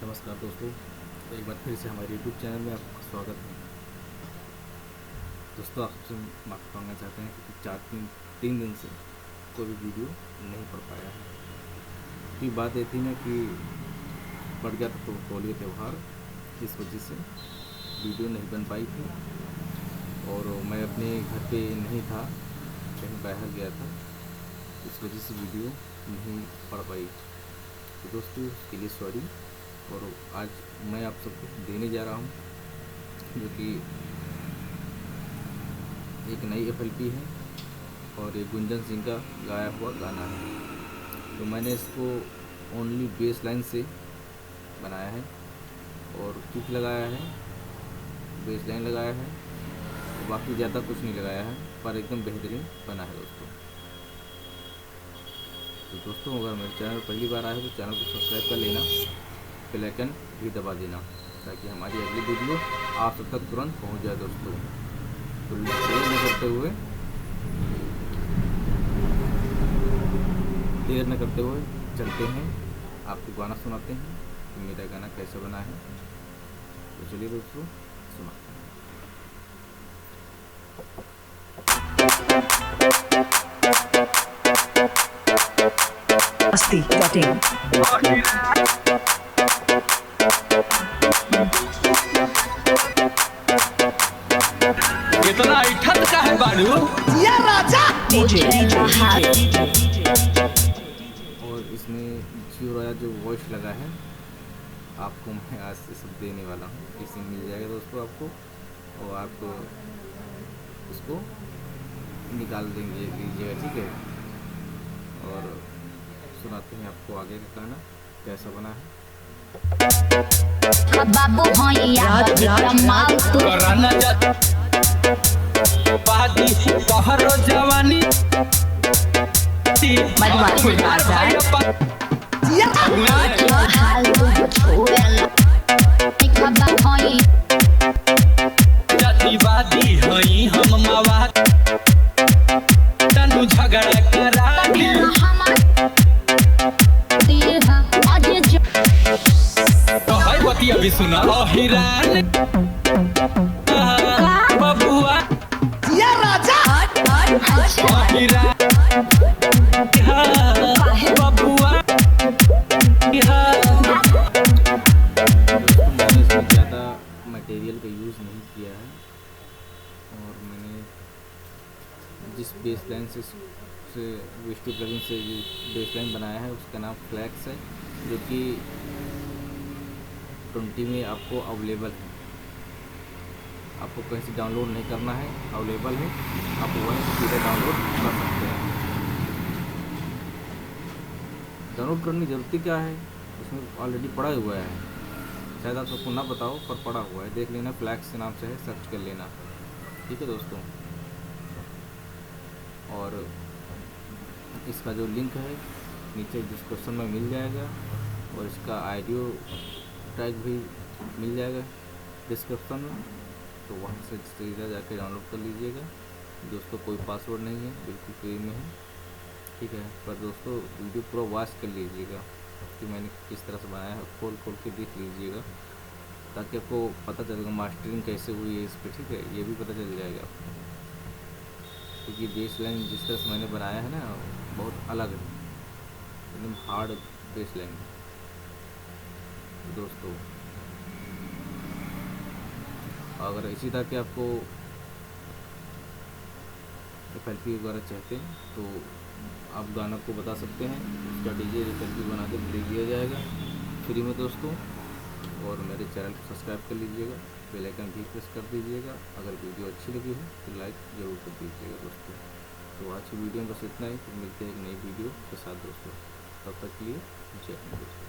नमस्कार दोस्तों, एक बार फिर से हमारे YouTube चैनल में आपका स्वागत है। दोस्तों, आपसे माफ़ी मांगना चाहते हैं क्योंकि तीन दिन से कोई भी वीडियो नहीं पड़ पाया है। क्योंकि बात ये थी ना कि पड़ गया था तो होली त्यौहार, इस वजह से वीडियो नहीं बन पाई थी और मैं अपने घर पे नहीं था, कहीं बाहर गया था, इस वजह से वीडियो नहीं पड़ पाई। तो दोस्तों, उसके लिए सॉरी। और आज मैं आप सबको देने जा रहा हूँ जो कि एक नई FLP है और ये गुंजन सिंह का गाया हुआ गाना है। तो मैंने इसको ओनली बेस लाइन से बनाया है और किक लगाया है, बेस लाइन लगाया है, बाकी ज़्यादा कुछ नहीं लगाया है, पर एकदम बेहतरीन बना है दोस्तों। तो दोस्तों, अगर मेरे चैनल पहली बार आए तो चैनल को सब्सक्राइब कर लेना, बेल आइकन भी दबा देना ताकि हमारी अगली वीडियो आप सब तक तुरंत पहुंच जाए दोस्तों। तो देर न करते हुए चलते हैं, आपको गाना सुनाते हैं कि मेरा गाना कैसे बना है। तो चलिए दोस्तों, सुनाते हैं। इतना इठत का है बाड़ू या राजा और इसमें जियो राजा जो वॉइस लगा है आपको मैं आज से सब देने वाला हूँ। इसी मिल जाएगा दोस्तों आपको, और आप उसको निकाल देंगे लीजिएगा, ठीक है। और सुनाते हैं आपको आगे का गाना कैसा बना है। बाबू कराना बादी तोहरो जवानी जातिवादी हई हम मावा तनु झगड़ा करा तो हाय बतिया भी सुना ओ हिरान बबुआ या राजा ओ हिरान बबुआ मैंने इसमें ज़्यादा मटेरियल का यूज़ नहीं किया है और मैंने जिस बेस लाइन से वेस्टी प्लगइन से बेस लाइन बनाया है उसका नाम फ्लैक्स है, जो कि 20 में आपको अवेलेबल है। आपको कहीं से डाउनलोड नहीं करना है, अवेलेबल है, आप वहीं से सीधे डाउनलोड कर सकते हैं। डाउनलोड करने की ज़रूरत क्या है, उसमें ऑलरेडी पड़ा हुआ है, शायद आप सबको ना बताओ पर पड़ा हुआ है, देख लेना, फ्लैक्स के नाम से है, सर्च कर लेना, ठीक है दोस्तों। और इसका जो लिंक है नीचे डिस्क्रिप्शन में मिल जाएगा और इसका ऑडियो टैग भी मिल जाएगा डिस्क्रिप्शन में, तो वहाँ से सीधा जाके डाउनलोड कर लीजिएगा दोस्तों। कोई पासवर्ड नहीं है, बिल्कुल फ्री में है, ठीक है। पर दोस्तों, वीडियो पूरा वॉच कर लीजिएगा कि मैंने किस तरह से बनाया है, खोल के देख लीजिएगा ताकि आपको पता चलेगा मास्टरिंग कैसे हुई है इस पर, ठीक है, ये भी पता चल जाएगा आपको। क्योंकि बेस लाइन जिस तरह से मैंने बनाया है ना बहुत अलग है, एकदम हार्ड बेस लाइन दोस्तों। अगर इसी तरह के आपको FLP वगैरह चाहते हैं तो आप गाना को बता सकते हैं, उसका DJ FLP बना के दे दिया जाएगा फ्री में दोस्तों। और मेरे चैनल को सब्सक्राइब कर लीजिएगा, बेल आइकन भी प्रेस कर दीजिएगा। अगर वीडियो अच्छी लगी हो तो लाइक ज़रूर कर दीजिएगा दोस्तों। तो आज की वीडियो में बस इतना ही, फिर मिलते हैं एक नई वीडियो के साथ दोस्तों। तब तक के लिए जय हिंद दोस्तों।